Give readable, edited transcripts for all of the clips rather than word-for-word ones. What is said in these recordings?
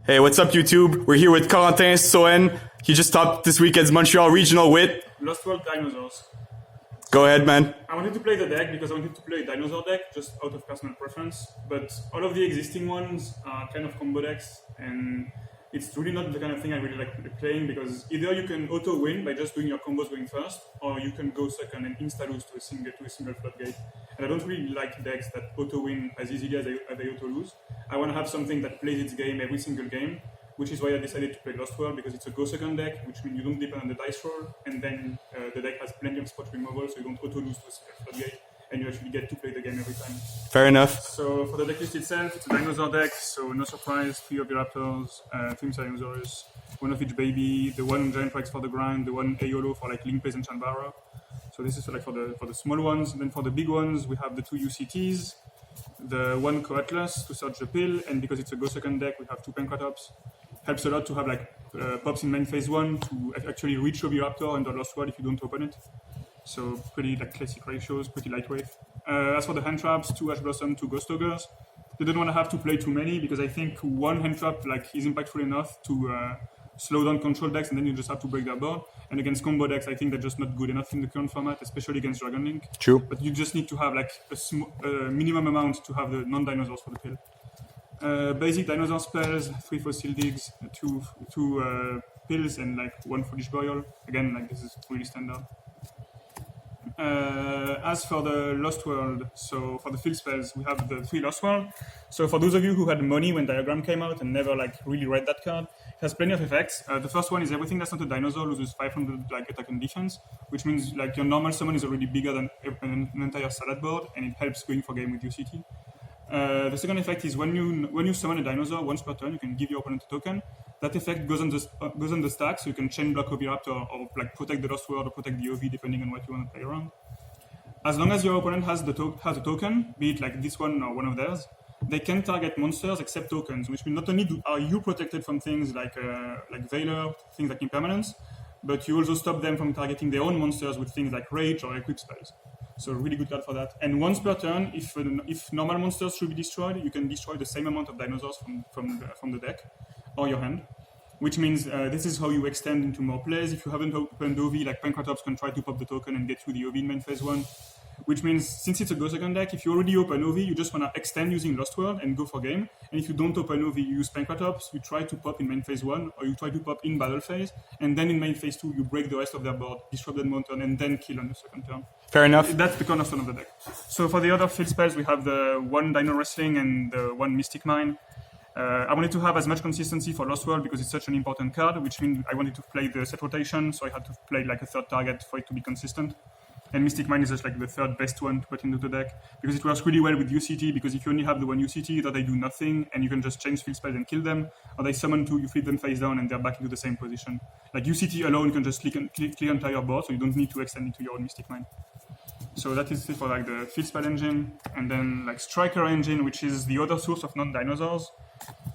Hey, what's up, YouTube? We're here with Corentin, Soen. He just topped this weekend's Montreal Regional with Lost World Dinosaurs. Go ahead, man. I wanted to play the deck because I wanted to play a dinosaur deck just out of personal preference, but all of the existing ones are kind of combo decks, and it's really not the kind of thing I really like playing because either you can auto win by just doing your combos going first, or you can go second and insta lose to a single floodgate. And I don't really like decks that auto win as easily as they auto lose. I want to have something that plays its game every single game, which is why I decided to play Lost World, because it's a go second deck, which means you don't depend on the dice roll, and then the deck has plenty of spot removal, so you don't auto lose to a single floodgate, and you actually get to play the game every time. Fair enough. So for the deck list itself, it's a dinosaur deck, so no surprise, 3 Oviraptors, 3 Tyrannosaurus, 1 of each baby, the 1 Giant Rex for the grind, the 1 Aeolo for like Link Plays and Chanbara. So this is for the small ones. And then for the big ones, we have the 2 UCTs, the 1 Coatlas to search the pill, and because it's a go second deck, we have 2 Pancratops. Helps a lot to have like pops in main phase 1 to actually reach Oviraptor and the Lost World if you don't open it. So pretty like classic ratios, pretty lightweight. As for the hand traps, 2 Ash Blossom, 2 Ghost Ogres. They don't want to have to play too many because I think 1 hand trap like is impactful enough to slow down control decks, and then you just have to break their board. And against combo decks, I think they're just not good enough in the current format, especially against Dragon Link. True. But you just need to have like a minimum amount to have the non-dinosaurs for the pill. Basic dinosaur spells, 3 Fossil Digs, 2 pills, and like 1 Foolish Burial. Again, like this is really standard. As for the Lost World, so for the field spells, we have the 3 Lost World. So for those of you who had money when Diagram came out and never like really read that card, it has plenty of effects. The first one is everything that's not a dinosaur loses 500 like attack and defense, which means like your normal summon is already bigger than an entire salad board, and it helps going for game with UCT. The second effect is when you summon a dinosaur once per turn, you can give your opponent a token. That effect goes on the stack, so you can chain block Oviraptor or like protect the Lost World or protect the OV depending on what you want to play around. As long as your opponent has a token, be it like this one or one of theirs, they can target monsters except tokens, which means not only are you protected from things like Veiler, things like Impermanence, but you also stop them from targeting their own monsters with things like Rage or Equip spells. So really good card for that. And once per turn, if normal monsters should be destroyed, you can destroy the same amount of dinosaurs from the deck or your hand. Which means this is how you extend into more plays. If you haven't opened OV, like Pancratops can try to pop the token and get through the OV in main phase 1. Which means since it's a go second deck, if you already open OV, you just want to extend using Lost World and go for game. And if you don't open OV, you use Pancratops, you try to pop in main phase 1, or you try to pop in battle phase, and then in main phase 2, you break the rest of their board, disrupt the mountain, and then kill on the second turn. Fair enough. That's the cornerstone of the deck. So for the other field spells, we have the 1 Dino Wrestling and the 1 Mystic Mine. I wanted to have as much consistency for Lost World because it's such an important card, which means I wanted to play the set rotation, so I had to play like a third target for it to be consistent. And Mystic Mine is just like the third best one to put into the deck because it works really well with UCT, because if you only have the 1 UCT, either they do nothing and you can just change field spells and kill them, or they summon 2, you flip them face down and they're back into the same position. Like UCT alone can just clear entire board, so you don't need to extend into your own Mystic Mine. So that is it for like the field spell engine, and then like Striker engine, which is the other source of non-dinosaurs.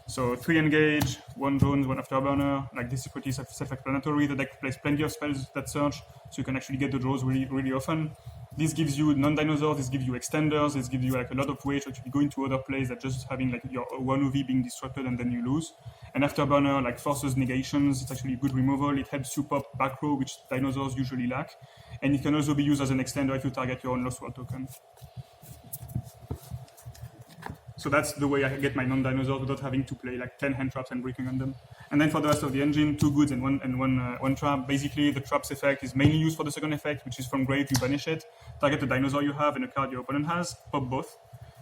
So 3 Engage, 1 Drones, 1 Afterburner. Like this is pretty self-explanatory. The deck plays plenty of spells that search, so you can actually get the draws really often. This gives you non-dinosaurs, this gives you extenders, this gives you like a lot of ways to actually go into other plays that just having like your 1 OV being disrupted and then you lose. And Afterburner like forces negations, it's actually good removal, it helps you pop back row, which dinosaurs usually lack. And it can also be used as an extender if you target your own Lost World token. So that's the way I get my non-dinosaurs without having to play like 10 hand traps and breaking on them. And then for the rest of the engine, 2 goods and one trap. Basically, the traps effect is mainly used for the second effect, which is from grave, you banish it, target the dinosaur you have and a card your opponent has, pop both.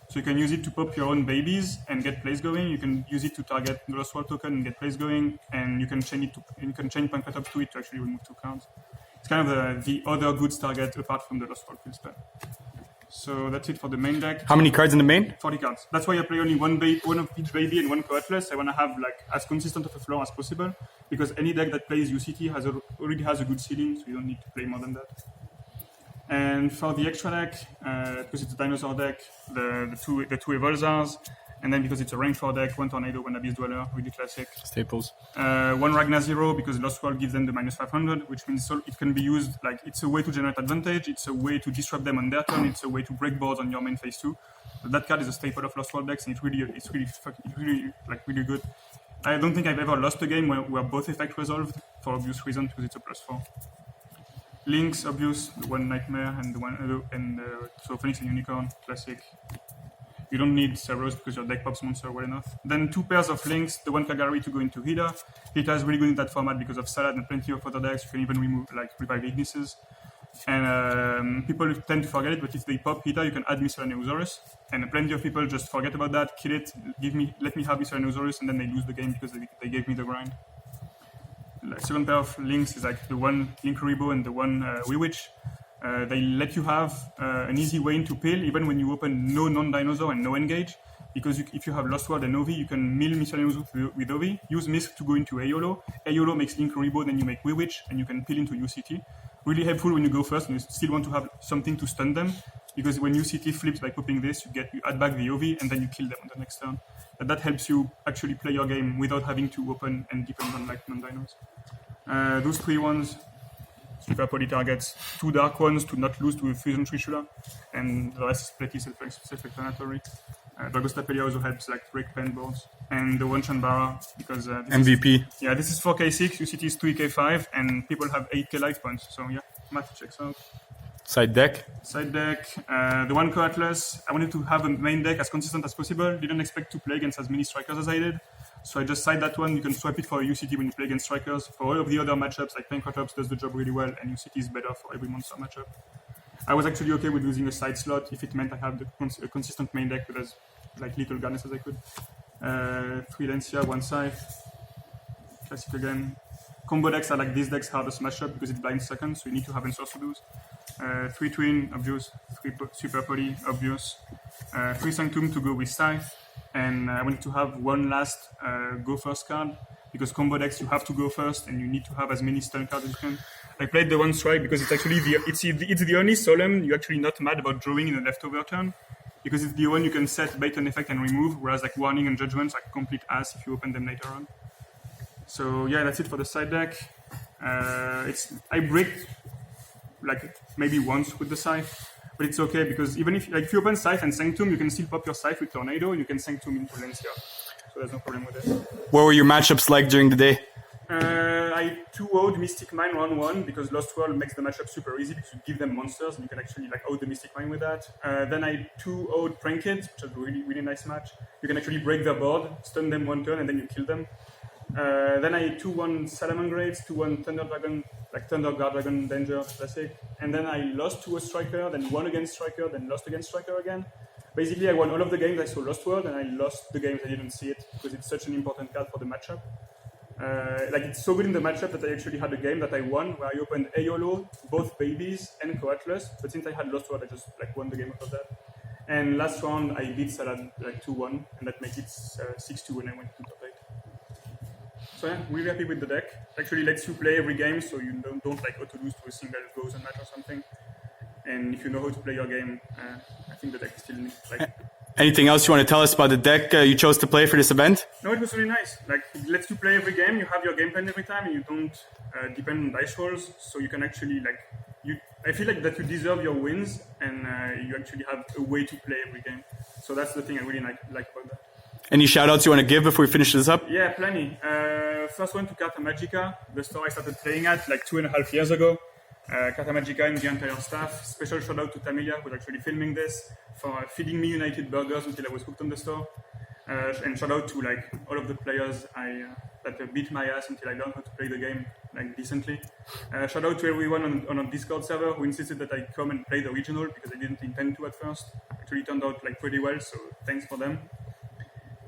So you can use it to pop your own babies and get plays going. You can use it to target the Lost World token and get plays going, and you can chain Pancratops to it to actually remove 2 cards. It's kind of the other goods target apart from the Lost World field spell. So that's it for the main deck. How many cards in the main? 40 cards. That's why I play only one of each baby and 1 Coatlas. I want to have like as consistent of a floor as possible, because any deck that plays UCT already has a good ceiling, so you don't need to play more than that. And for the extra deck, because it's a dinosaur deck, the two Evolzars, and then because it's a rank 4 deck, 1 Tornado, 1 Abyss Dweller, really classic. Staples. 1 Ragnar Zero, because Lost World gives them the -500, which means it can be used, like, it's a way to generate advantage, it's a way to disrupt them on their turn, it's a way to break boards on your main phase 2. So that card is a staple of Lost World decks, and it's really good. I don't think I've ever lost a game where both effects resolved for obvious reasons because it's a +4. Links, obvious, the one Nightmare and the one so Phoenix and Unicorn, classic. You don't need Cerberus because your deck pops monster well enough. Then 2 pairs of links, the one Kagari to go into Hida. Hida is really good in that format because of Salad and plenty of other decks. You can even remove revive Ignises. And people tend to forget it, but if they pop Hida, you can add Miscellaneousaurus. And plenty of people just forget about that, kill it, let me have Miscellaneousaurus, and then they lose the game because they gave me the grind. Second pair of links is like the one Linkuriboh and the one Wewitch. They let you have an easy way into pill even when you open no non-dinosaur and no engage, because if you have Lost World and Ovi, you can mill Miscellaneousaurus with Ovi, use Misk to go into Aeolo. Aeolo makes Linkuriboh, then you make Wewitch, and you can pill into UCT. Really helpful when you go first and you still want to have something to stun them, because when UCT flips by popping this, you add back the Ovi and then you kill them on the next turn. That helps you actually play your game without having to open and depend on non-dinos. Those 3 ones, super poly targets, 2 dark ones to not lose to a Fusion Trishula, and the rest is pretty self-explanatory. Dragostapelia also helps break pen boards. And the one Chanbara, because MVP. This is 4k6, UCT is 3k5, and people have 8k life points, so yeah, math checks out. Side deck. The one Co-Atlas, I wanted to have a main deck as consistent as possible. Didn't expect to play against as many strikers as I did. So I just side that one. You can swipe it for a UCT when you play against strikers. For all of the other matchups, like Pancratops does the job really well, and UCT is better for every monster matchup. I was actually okay with losing a side slot if it meant I had a consistent main deck with as little garnets as I could. 3 Lancia, 1 Scythe. Classic again. Combo decks are like these decks hard to smash up because it blinds second, so you need to have answers to those. 3 Twin, obvious. 3 Super Poly, obvious. 3 Sanctum to go with Scythe. And I wanted to have one last go first card, because combo decks you have to go first and you need to have as many stun cards as you can. I played the 1 Strike because it's actually it's the only Solemn you're actually not mad about drawing in a leftover turn, because it's the one you can set bait on effect and remove, whereas Warning and Judgments are complete ass if you open them later on. So yeah, that's it for the side deck. I break maybe once with the Scythe, but it's okay because even if you open Scythe and Sanctum, you can still pop your Scythe with Tornado and you can Sanctum into Lancia. So there's no problem with it. What were your matchups like during the day? I 2-0'd Mystic Mine round 1 because Lost World makes the matchup super easy because you give them monsters and you can actually out the Mystic Mine with that. Then I 2-0'd Pranked, which is a really, really nice match. You can actually break their board, stun them 1 turn and then you kill them. Then I 2-1 Salamangreats, 2-1 Thunder Dragon, Thunder Guard Dragon Danger, classic. And then I lost to a Striker, then won against Striker, then lost against Striker again. Basically, I won all of the games I saw Lost World, and I lost the games I didn't see it because it's such an important card for the matchup. It's so good in the matchup that I actually had a game that I won where I opened Aeolo, both babies, and Co-Atlas. But since I had Lost World, I just won the game out of that. And last round, I beat Salad 2-1, and that makes it 6-2 when I went to top 8. So yeah, really happy with the deck. Actually lets you play every game, so you don't auto lose to a single Gozen match or something. And if you know how to play your game, I think the deck is still Anything else you want to tell us about the deck you chose to play for this event? No, it was really nice. It lets you play every game. You have your game plan every time, and you don't depend on dice rolls. So you can actually I feel that you deserve your wins, and you actually have a way to play every game. So that's the thing I really like about that. Any shout-outs you want to give before we finish this up? Yeah, plenty. First one to Carta Magica, the store I started playing at 2.5 years ago. Carta Magica and the entire staff. Special shout-out to Tamilia, who's actually filming this, for feeding me United burgers until I was hooked on the store. And shout-out to all of the players that beat my ass until I learned how to play the game decently. Shout-out to everyone on our Discord server who insisted that I come and play the regional because I didn't intend to at first. Actually turned out pretty well, so thanks for them.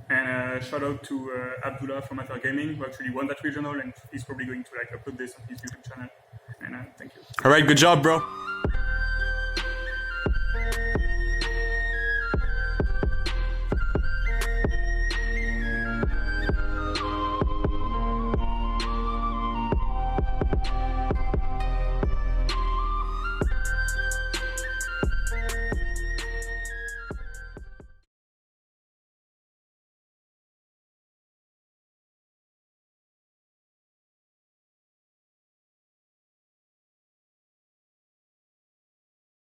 And shout out to Abdullah from Matter Gaming, who actually won that regional, and he's probably going to upload this on his YouTube channel. And thank you. All right, good job, bro.